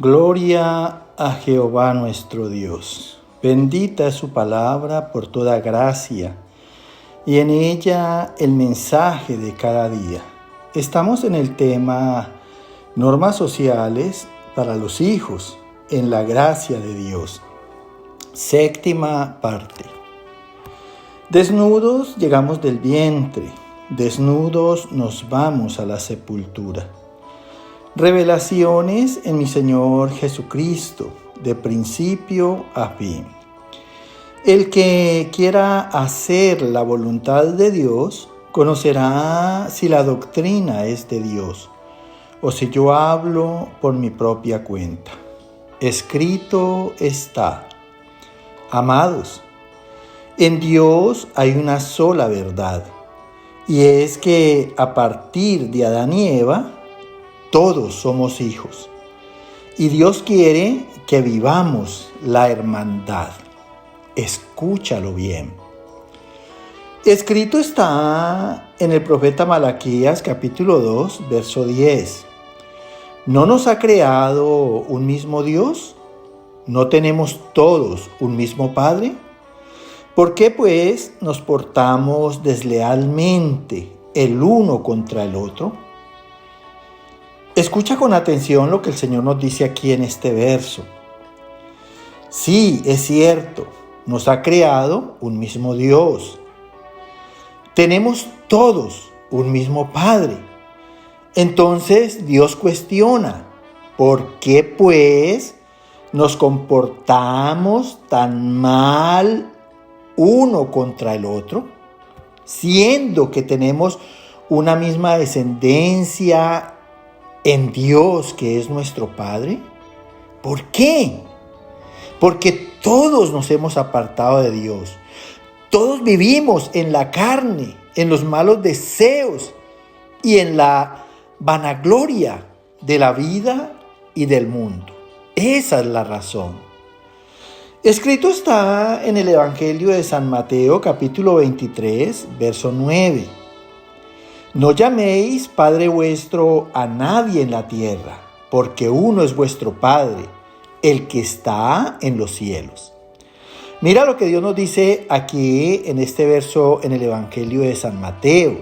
Gloria a Jehová nuestro Dios. Bendita es su palabra por toda gracia y en ella el mensaje de cada día. Estamos en el tema normas sociales para los hijos en la gracia de Dios. Séptima parte. Desnudos llegamos del vientre, desnudos nos vamos a la sepultura. Revelaciones en mi Señor Jesucristo, de principio a fin. El que quiera hacer la voluntad de Dios, conocerá si la doctrina es de Dios, o si yo hablo por mi propia cuenta. Escrito está: Amados, en Dios hay una sola verdad, y es que a partir de Adán y Eva, todos somos hijos. Y Dios quiere que vivamos la hermandad. Escúchalo bien. Escrito está en el profeta Malaquías capítulo 2, verso 10. ¿No nos ha creado un mismo Dios? ¿No tenemos todos un mismo Padre? ¿Por qué pues nos portamos deslealmente el uno contra el otro? Escucha con atención lo que el Señor nos dice aquí en este verso. Sí, es cierto, nos ha creado un mismo Dios. Tenemos todos un mismo Padre. Entonces Dios cuestiona, ¿por qué pues nos comportamos tan mal uno contra el otro? Siendo que tenemos una misma descendencia en Dios, que es nuestro Padre. ¿Por qué? Porque todos nos hemos apartado de Dios. Todos vivimos en la carne, en los malos deseos y en la vanagloria de la vida y del mundo. Esa es la razón. Escrito está en el Evangelio de San Mateo, capítulo 23, verso 9. No llaméis Padre vuestro a nadie en la tierra, porque uno es vuestro Padre, el que está en los cielos. Mira lo que Dios nos dice aquí en este verso en el Evangelio de San Mateo.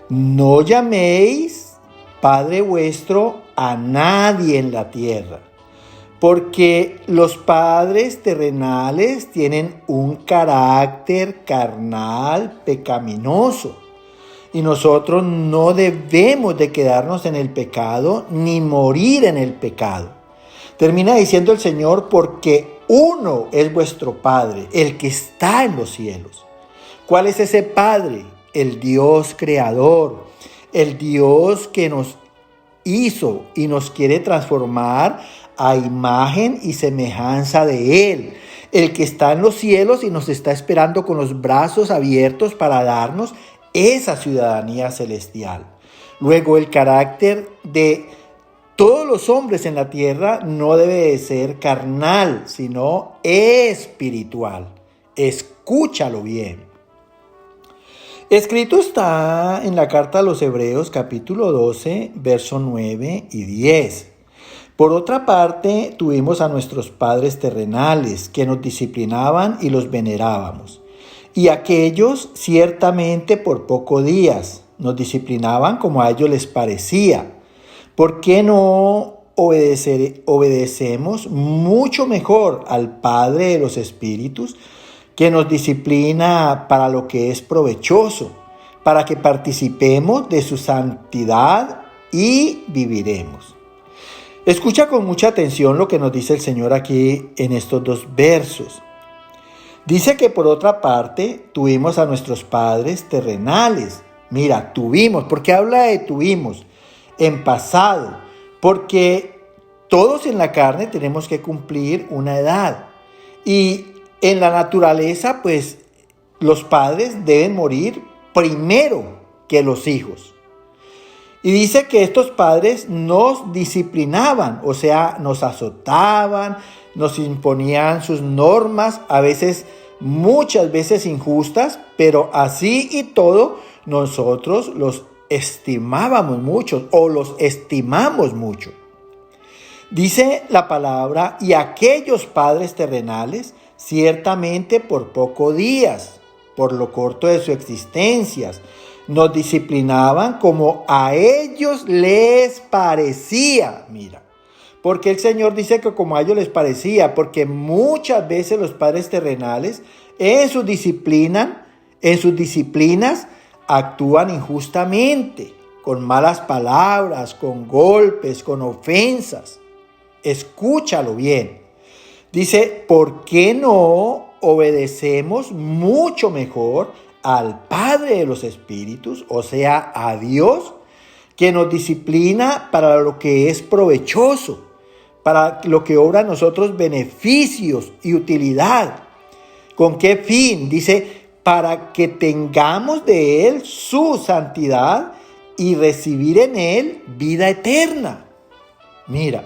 No llaméis Padre vuestro a nadie en la tierra, porque los padres terrenales tienen un carácter carnal pecaminoso. Y nosotros no debemos de quedarnos en el pecado ni morir en el pecado. Termina diciendo el Señor, porque uno es vuestro Padre, el que está en los cielos. ¿Cuál es ese Padre? El Dios creador, el Dios que nos hizo y nos quiere transformar a imagen y semejanza de Él. El que está en los cielos y nos está esperando con los brazos abiertos para darnos esa ciudadanía celestial. Luego, el carácter de todos los hombres en la tierra no debe de ser carnal, sino espiritual. Escúchalo bien. Escrito está en la carta a los Hebreos, capítulo 12, verso 9 y 10. Por otra parte, tuvimos a nuestros padres terrenales que nos disciplinaban y los venerábamos. Y aquellos ciertamente por pocos días nos disciplinaban como a ellos les parecía. ¿Por qué no obedecemos mucho mejor al Padre de los Espíritus, que nos disciplina para lo que es provechoso, para que participemos de su santidad y viviremos? Escucha con mucha atención lo que nos dice el Señor aquí en estos dos versos. Dice que por otra parte tuvimos a nuestros padres terrenales. Mira, tuvimos, ¿por qué habla de tuvimos? En pasado, porque todos en la carne tenemos que cumplir una edad. Y en la naturaleza, pues, los padres deben morir primero que los hijos. Y dice que estos padres nos disciplinaban, o sea, nos azotaban, nos imponían sus normas, a veces, muchas veces injustas, pero así y todo, nosotros los estimábamos mucho o los estimamos mucho. Dice la palabra, y aquellos padres terrenales, ciertamente por pocos días, por lo corto de su existencia, nos disciplinaban como a ellos les parecía. Mira, porque el Señor dice que como a ellos les parecía, porque muchas veces los padres terrenales en sus disciplinas actúan injustamente, con malas palabras, con golpes, con ofensas. Escúchalo bien. Dice, ¿por qué no obedecemos mucho mejor al Padre de los Espíritus, o sea, a Dios, que nos disciplina para lo que es provechoso, para lo que obra a nosotros beneficios y utilidad? ¿Con qué fin? Dice, para que tengamos de Él su santidad y recibir en Él vida eterna. Mira,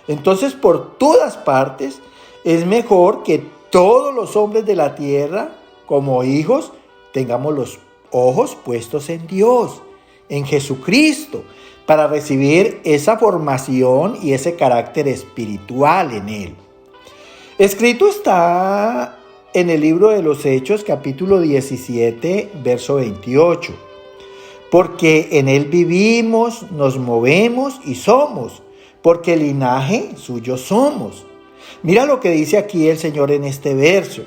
entonces por todas partes es mejor que todos los hombres de la tierra, como hijos, tengamos los ojos puestos en Dios, en Jesucristo, para recibir esa formación y ese carácter espiritual en Él. Escrito está en el libro de los Hechos, capítulo 17, verso 28. Porque en Él vivimos, nos movemos y somos, porque linaje suyo somos. Mira lo que dice aquí el Señor en este verso.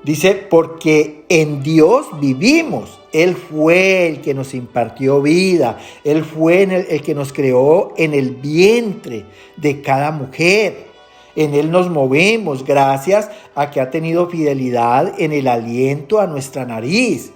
Dice, porque en Dios vivimos. Él fue el que nos impartió vida. Él fue el que nos creó en el vientre de cada mujer. En Él nos movemos gracias a que ha tenido fidelidad en el aliento a nuestra nariz.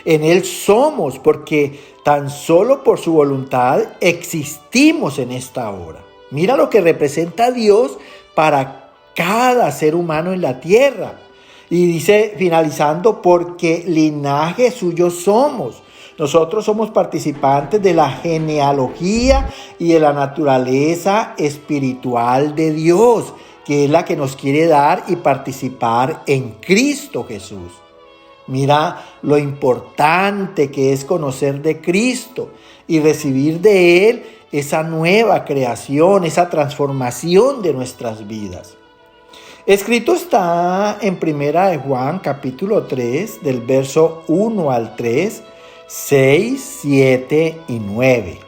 En Él somos porque tan solo por su voluntad existimos en esta hora. Mira lo que representa Dios para cada ser humano en la tierra. Y dice, finalizando, porque linaje suyo somos. Nosotros somos participantes de la genealogía y de la naturaleza espiritual de Dios, que es la que nos quiere dar y participar en Cristo Jesús. Mira lo importante que es conocer de Cristo y recibir de Él esa nueva creación, esa transformación de nuestras vidas. Escrito está en Primera de Juan, capítulo 3, del verso 1 al 3, 6, 7 y 9.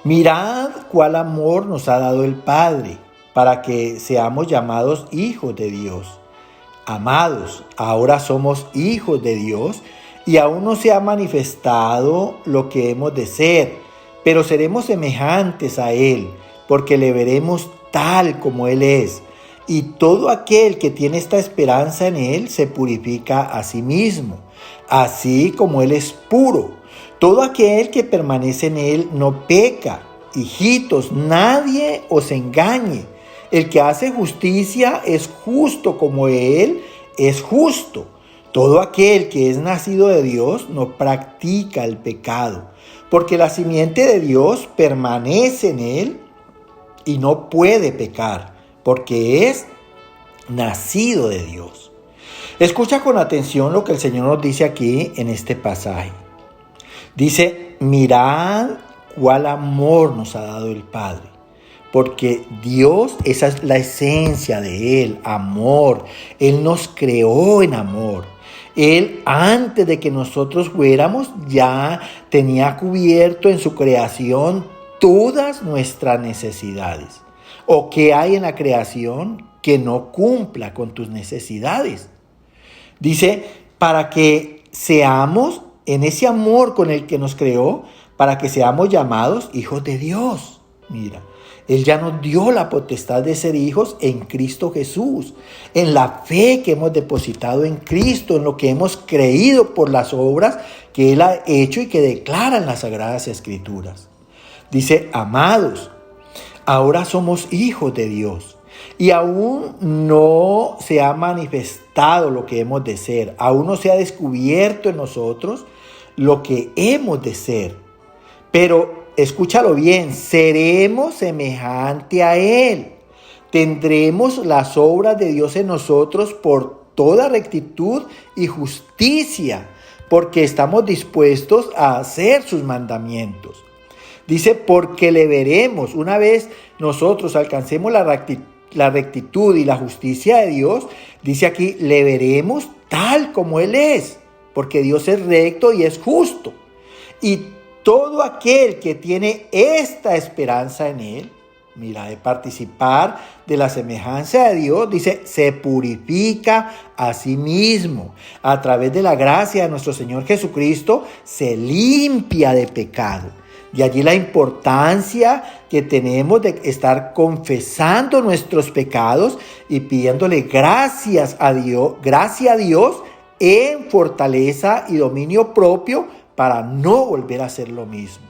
Mirad cuál amor nos ha dado el Padre, para que seamos llamados hijos de Dios. Amados, ahora somos hijos de Dios y aún no se ha manifestado lo que hemos de ser, pero seremos semejantes a Él, porque le veremos tal como Él es. Y todo aquel que tiene esta esperanza en Él se purifica a sí mismo, así como Él es puro. Todo aquel que permanece en Él no peca. Hijitos, nadie os engañe. El que hace justicia es justo como Él es justo. Todo aquel que es nacido de Dios no practica el pecado, porque la simiente de Dios permanece en Él y no puede pecar, porque es nacido de Dios. Escucha con atención lo que el Señor nos dice aquí en este pasaje. Dice, mirad cuál amor nos ha dado el Padre. Porque Dios, esa es la esencia de Él, amor. Él nos creó en amor. Él, antes de que nosotros fuéramos, ya tenía cubierto en su creación todas nuestras necesidades. ¿O qué hay en la creación que no cumpla con tus necesidades? Dice, para que seamos, en ese amor con el que nos creó, para que seamos llamados hijos de Dios. Mira, Él ya nos dio la potestad de ser hijos en Cristo Jesús, en la fe que hemos depositado en Cristo, en lo que hemos creído por las obras que Él ha hecho y que declaran las Sagradas Escrituras. Dice, amados, ahora somos hijos de Dios y aún no se ha manifestado lo que hemos de ser, aún no se ha descubierto en nosotros lo que hemos de ser, pero escúchalo bien, seremos semejante a Él. Tendremos las obras de Dios en nosotros por toda rectitud y justicia, porque estamos dispuestos a hacer sus mandamientos. Dice, porque le veremos. Una vez nosotros alcancemos la rectitud y la justicia de Dios, dice aquí, le veremos tal como Él es, porque Dios es recto y es justo. Y todo aquel que tiene esta esperanza en Él, mira, de participar de la semejanza de Dios, dice, se purifica a sí mismo. A través de la gracia de nuestro Señor Jesucristo, se limpia de pecado. De allí la importancia que tenemos de estar confesando nuestros pecados y pidiéndole gracia a Dios en fortaleza y dominio propio para no volver a hacer lo mismo.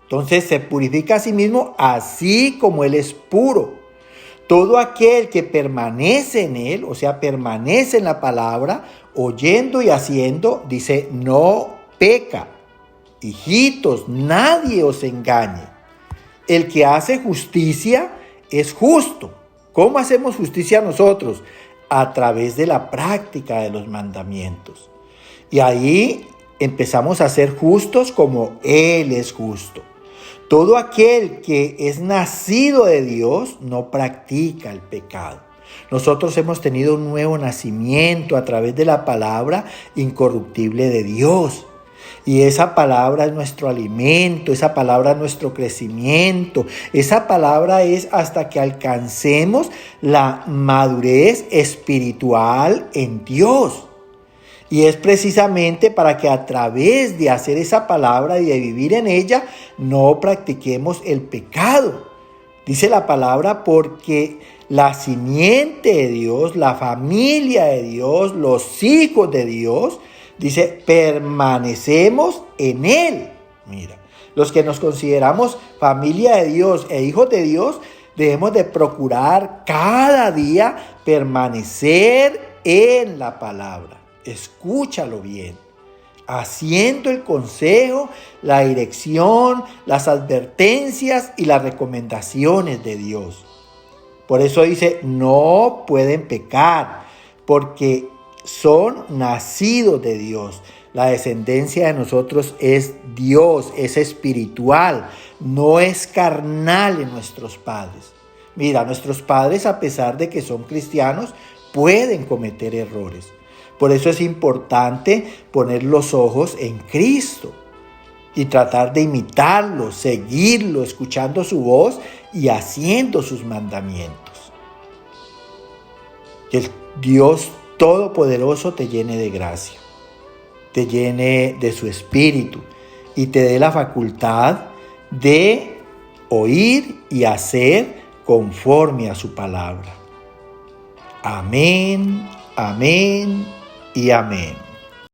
Entonces se purifica a sí mismo así como Él es puro. Todo aquel que permanece en Él, o sea, permanece en la palabra, oyendo y haciendo, dice, no peca. Hijitos, nadie os engañe. El que hace justicia es justo. ¿Cómo hacemos justicia nosotros? A través de la práctica de los mandamientos. Y ahí empezamos a ser justos como Él es justo. Todo aquel que es nacido de Dios no practica el pecado. Nosotros hemos tenido un nuevo nacimiento a través de la palabra incorruptible de Dios. Y esa palabra es nuestro alimento, esa palabra es nuestro crecimiento, esa palabra es hasta que alcancemos la madurez espiritual en Dios. Y es precisamente para que a través de hacer esa palabra y de vivir en ella, no practiquemos el pecado. Dice la palabra porque la simiente de Dios, la familia de Dios, los hijos de Dios, dice, permanecemos en Él. Mira, los que nos consideramos familia de Dios e hijos de Dios, debemos de procurar cada día permanecer en la palabra. Escúchalo bien. Haciendo el consejo, la dirección, las advertencias y las recomendaciones de Dios. Por eso dice, no pueden pecar, porque son nacidos de Dios. La descendencia de nosotros es Dios, es espiritual, no es carnal en nuestros padres. Mira, nuestros padres, a pesar de que son cristianos, pueden cometer errores. Por eso es importante poner los ojos en Cristo y tratar de imitarlo, seguirlo, escuchando su voz y haciendo sus mandamientos. Que el Dios Todopoderoso te llene de gracia, te llene de su espíritu y te dé la facultad de oír y hacer conforme a su palabra. Amén, amén y amén.